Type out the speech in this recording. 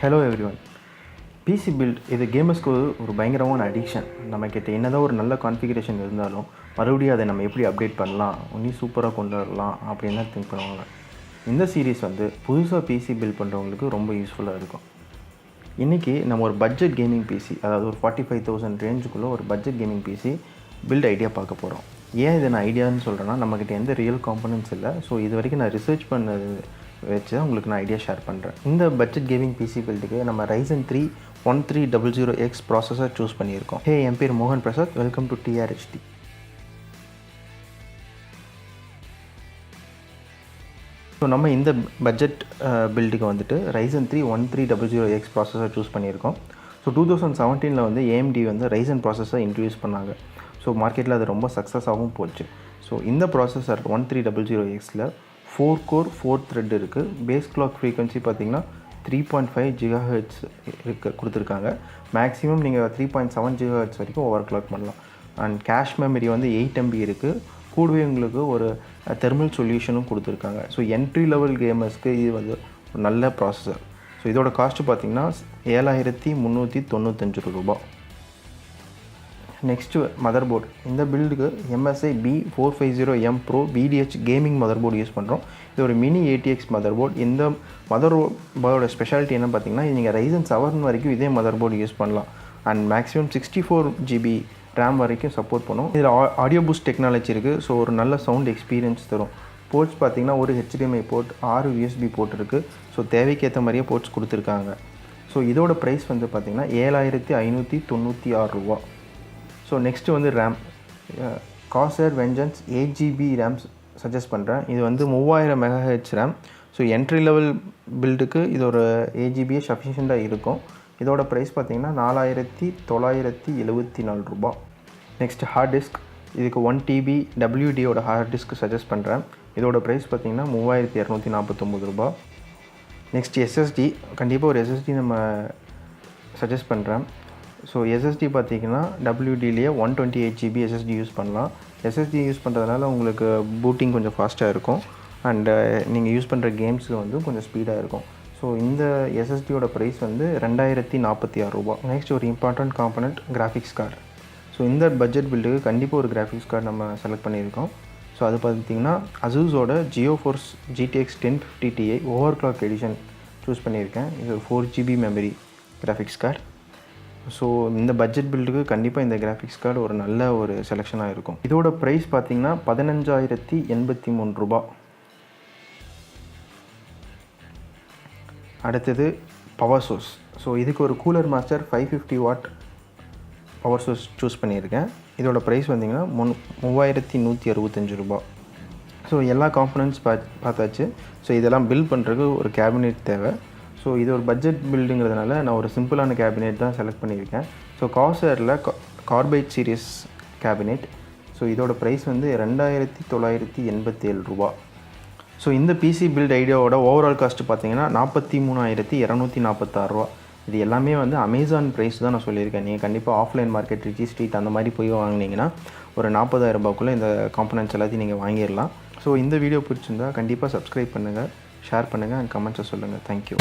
Hello everyone. PC build இது கேமர்ஸ்க்கு ஒரு பயங்கரமான அடிக்ஷன். நம்மக்கிட்ட என்னதான் ஒரு நல்ல கான்ஃபிகரேஷன் இருந்தாலும் மறுபடியும் அதை நம்ம எப்படி அப்டேட் பண்ணலாம், இன்னும் சூப்பராக கொண்டு வரலாம் அப்படின்னு தான் திங்க் பண்ணுவாங்க. இந்த சீரீஸ் புதுசாக பிசி பில்ட் பண்ணுறவங்களுக்கு ரொம்ப யூஸ்ஃபுல்லாக இருக்கும். இன்றைக்கி நம்ம ஒரு பட்ஜெட் கேமிங் பிசி, அதாவது ஒரு 45,000 ரேஞ்சுக்குள்ளே ஒரு budget gaming PC build idea பார்க்க போகிறோம். ஏன் இதை நான் ஐடியான்னு சொல்கிறேன்னா, நம்மக்கிட்ட எந்த ரியல் காம்பனன்ட்ஸ் இல்லை. ஸோ இது வரைக்கும் நான் ரிசர்ச் பண்ணது வச்சு உங்களுக்கு நான் ஐடியா ஷேர் பண்ணுறேன். இந்த பட்ஜெட் கேமிங் பிசி பில்டுக்கு நம்ம Ryzen 3 1300X ப்ராசஸர் சூஸ் பண்ணியிருக்கோம். ஹே, என் பேர் மோகன் Prasad. Welcome to TRHD. So நம்ம இந்த பட்ஜெட் பில்டுக்கு Ryzen 3 1300X ப்ராசஸர் சூஸ் பண்ணியிருக்கோம். So 2017 AMD Ryzen processor introduce பண்ணாங்க. ஸோ மார்க்கெட்டில் அது ரொம்ப சக்ஸஸாகவும் போச்சு. ஸோ இந்த ப்ராசஸர் 1300Xல 4 கோர் 4 த்ரெட் இருக்குது. பேஸ் கிளாக் ஃப்ரீக்வன்சி பார்த்திங்கன்னா 3.5 GHz கொடுத்துருக்காங்க. மேக்ஸிமம் நீங்கள் 3.7 GHz வரைக்கும் ஓவர் கிளாக் பண்ணலாம். அண்ட் கேஷ் மெமரி 8 MB இருக்குது. கூடவே உங்களுக்கு ஒரு தெர்மல் சொல்யூஷனும் கொடுத்துருக்காங்க. ஸோ என்ட்ரி லெவல் கேமர்ஸ்க்கு இது ஒரு நல்ல ப்ராசஸர். ஸோ இதோட காஸ்ட்டு பார்த்திங்கன்னா 7,395 ரூபா. Next mother board. இந்த பில்டுக்கு MSI B450M Pro VDH gaming mother board use பண்ணுறோம். இது ஒரு மினி ATX மதர் போர்டு. இந்த மதர் போர்டோட ஸ்பெஷாலிட்டி என்ன பார்த்திங்கன்னா, நீங்கள் Ryzen 7 வரைக்கும் இதே மதர் போர்டு யூஸ் பண்ணலாம். அண்ட் மேக்ஸிமம் 64 GB RAM வரைக்கும் சப்போர்ட் பண்ணும். இதில் ஆடியோ பூஸ்ட் டெக்னாலஜி இருக்குது. ஸோ ஒரு நல்ல சவுண்ட் எக்ஸ்பீரியன்ஸ் தரும். போர்ட்ஸ் பார்த்திங்கன்னா ஒரு HDMI போர்ட், 6 USB போர்ட் இருக்குது. ஸோ தேவைக்கேற்ற மாதிரியே போர்ட்ஸ் கொடுத்துருக்காங்க. ஸோ இதோட ப்ரைஸ் பார்த்திங்கன்னா 7,596 ரூபா. So next RAM. Corsair Vengeance 8GB RAMs suggest பண்ணுறேன். இது 3000 MHz RAM. So entry level பில்டுக்கு இது ஒரு 8GB சஃபிஷியண்ட்டாக இருக்கும். இதோட ப்ரைஸ் பார்த்திங்கன்னா 4,974 ரூபா. Next hard disk. இதுக்கு 1 TB WDயோட ஹார்ட் டிஸ்க் சஜஸ்ட் பண்ணுறேன். இதோட ப்ரைஸ் பார்த்திங்கன்னா 3,249 ரூபா. Next SSD. கண்டிப்பாக ஒரு SSD நம்ம சஜஸ்ட் பண்ணுறேன். ஸோ SSD பார்த்திங்கன்னா WDலேயே 128 GB SSD யூஸ் பண்ணலாம். SSD யூஸ் பண்ணுறதுனால உங்களுக்கு பூட்டிங் கொஞ்சம் ஃபாஸ்ட்டாக இருக்கும். அண்டு நீங்கள் யூஸ் பண்ணுற கேம்ஸு கொஞ்சம் ஸ்பீடாக இருக்கும். ஸோ இந்த SSDயோட ப்ரைஸ் 2,046 ரூபா. நெக்ஸ்ட் ஒரு important component graphics card. So இந்த பட்ஜெட் பில்டுக்கு கண்டிப்பாக ஒரு கிராஃபிக்ஸ் கார்டு நம்ம செலக்ட் பண்ணியிருக்கோம். ஸோ அது பார்த்திங்கன்னா Asusோட GeForce GTX 1050 Ti over clock edition choose பண்ணியிருக்கேன். இது 4 GB memory graphics card. So இந்த பட்ஜெட் பில்டுக்கு கண்டிப்பாக இந்த கிராஃபிக்ஸ் கார்டு ஒரு நல்ல ஒரு செலெக்ஷனாக இருக்கும். இதோட ப்ரைஸ் பார்த்திங்கன்னா 15,083 ரூபா. அடுத்தது பவர் சோர்ஸ். ஸோ இதுக்கு ஒரு cooler master 550 watt power source choose பண்ணியிருக்கேன். இதோட ப்ரைஸ் 3,165 ரூபா. ஸோ எல்லா காம்பனன்ட்ஸ் பார்த்தாச்சு. ஸோ இதெல்லாம் பில்ட் பண்ணுறதுக்கு ஒரு கேபினெட் தேவை. ஸோ இது ஒரு பட்ஜெட் பில்டுங்கிறதுனால நான் ஒரு சிம்பிளான கேபினெட் தான் செலக்ட் பண்ணியிருக்கேன். ஸோ Corsairல கார்பைட் சீரிஸ் கேபினெட். ஸோ இதோட ப்ரைஸ் 2,987 ரூபா. ஸோ இந்த பிசி பில்ட் ஐடியாவோட ஓவரால் காஸ்ட்டு பார்த்தீங்கன்னா 43,246 ரூபா. இது எல்லாமே அமேசான் ப்ரைஸ் தான் நான் சொல்லியிருக்கேன். நீங்கள் கண்டிப்பாக ஆஃப்லைன் மார்க்கெட், ரிச்சி ஸ்ட்ரீட் அந்த மாதிரி போய் வாங்கினீங்கன்னா ஒரு 40,000 ரூபாய்க்குள்ளே இந்த காம்பனன்ட்ஸ் எல்லாத்தையும் நீங்கள் வாங்கிடலாம். ஸோ இந்த வீடியோ பிடிச்சிருந்தா கண்டிப்பாக சப்ஸ்கிரைப் பண்ணுங்கள், ஷேர் பண்ணுங்கள் அண்ட் கமெண்ட்ஸை சொல்லுங்கள். தேங்க்யூ.